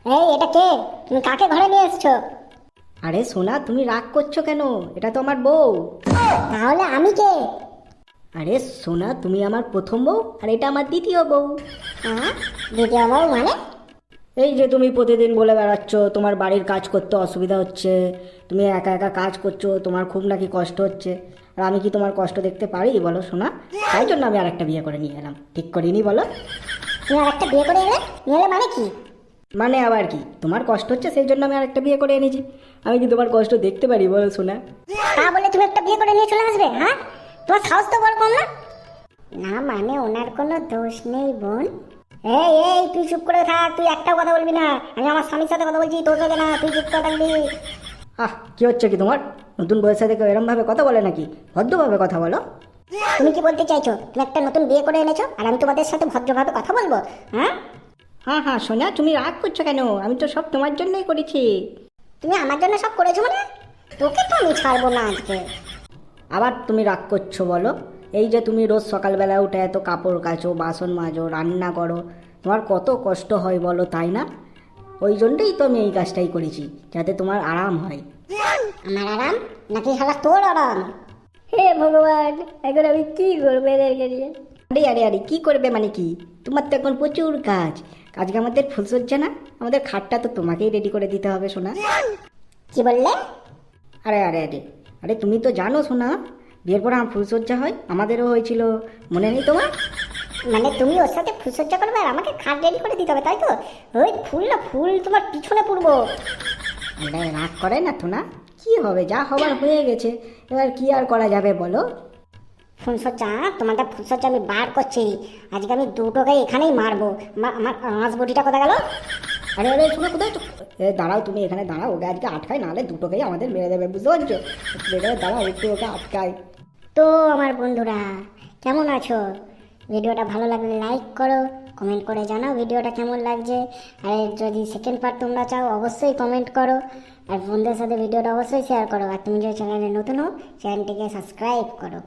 এই এটা কে? তুমি কাকে ঘরে নিয়ে এসছো? আরে সোনা, তুমি রাগ করছো কেন? এটা তো আমার বউ। তাহলে আমি কে? আরে সোনা, তুমি আমার প্রথম বউ আর এটা আমার দ্বিতীয় বউ। হ্যাঁ, দ্বিতীয় বউ মানে? এই যে তুমি প্রতিদিন বলে বেড়াচ্ছ তোমার বাড়ির কাজ করতে অসুবিধা হচ্ছে, তুমি একা একা কাজ করছো, তোমার খুব নাকি কষ্ট হচ্ছে। আর আমি কি তোমার কষ্ট দেখতে পারি বলো সোনা? তাই জন্য আমি আরেকটা বিয়ে করে নিয়ে এলাম। ঠিক করিনি বলো? তুমি আর একটা বিয়ে করে এলে? নিয়ে এলে মানে কি? মানে আবার কি, তোমার কষ্ট হচ্ছে সেই জন্য আমি আরেকটা বিয়ে করে এনেছি। আমি কি তোমার কষ্ট দেখতে পারি বলো সোনা? তা বলে তুমি একটা বিয়ে করে নিয়ে চলে আসবে? হ্যাঁ, তোমার সাহস তো বড় কম না। না মানে ওনার কোনো দোষ নেই বোন। এই এই তুই চুপ করে থাক, তুই একটাও কথা বলবি না। আমি আমার স্বামীর সাথে কথা বলছি, তোর সাথে না। তুই চুপ করে থাকবি। কি হচ্ছে কি তোমার? নতুন বউয়ের সাথে কেউ এরম ভাবে কথা বলে নাকি? ভদ্রভাবে কথা বলো। তুমি কি বলতে চাইছো? তুমি একটা নতুন বিয়ে করে এনেছো আর আমি তোমাদের সাথে ভদ্রভাবে কথা বলবো? হ্যাঁ, হ্যাঁ হ্যাঁ সোনা, তুমি রাগ করছো কেন? আমি তো সব তোমার জন্যই করেছি। তুমি আমার জন্য সব করেছো মানে? তোকে তো আমি ছাড়বো না আজকে। আবার তুমি রাগ করছো বলো? এই যে তুমি রোজ সকালবেলা উঠে এত কাপড় কাচো, বাসন মাজো, রান্না করো, তোমার কত কষ্ট হয় বলো, তাই না? ওই জন্যই তো আমি এই কাজটাই করেছি, যাতে তোমার আরাম হয়। আমার আরাম নাকি শালা তোর আরাম? হে ভগবান, এখন আমি কি করবো এদেরকে নিয়ে? আরে আরে আরে, কি করবে মানে কি? তোমার তো এখন প্রচুর কাজ। আজকে আমাদের ফুলসজ্জা না? আমাদের খাটটা তো তোমাকেই রেডি করে দিতে হবে সোনা। কি বললে? আরে আরে আরে, আরে তুমি তো জানো সোনা, বিয়ের পর আমার ফুলসজ্জা হয়, আমাদেরও হয়েছিল, মনে নেই তোমার? মানে তুমি ওর সাথে ফুলসজ্জা করবে আর আমাকে খাট রেডি করে দিতে হবে, তাই তো? ওই ফুল না, ফুল তোমার পিছনে পড়বো। আরে রাগ করে না তো না? কি হবে, যা হবার হয়ে গেছে, এবার কি আর করা যাবে বলো? ফুলসজ্জা, তোমাদের ফুলসজ্জা আমি বার করছি। আজকে আমি দুটোকে এখানেই মারবো। আমার আমার বডিটা কোথায় গেল? আরে আরে শোনো, কোথায় তো? দাঁড়াও, তুমি এখানে দাঁড়াও, ওকে আজকে আটকায়, নাহলে দুটোকেই আমাদের মেরে দেবে, বুঝতে পারছো? দাঁড়াও একটু, ওকে আটকায়। তো আমার বন্ধুরা, কেমন আছো? ভিডিওটা ভালো লাগলে লাইক করো, কমেন্ট করে জানাও ভিডিওটা কেমন লাগছে। আর যদি সেকেন্ড পার্ট তোমরা চাও অবশ্যই কমেন্ট করো। আর বন্ধুদের সাথে ভিডিওটা অবশ্যই শেয়ার করো। আর তুমি যদি চ্যানেলে নতুন হও, চ্যানেলটিকে সাবস্ক্রাইব করো।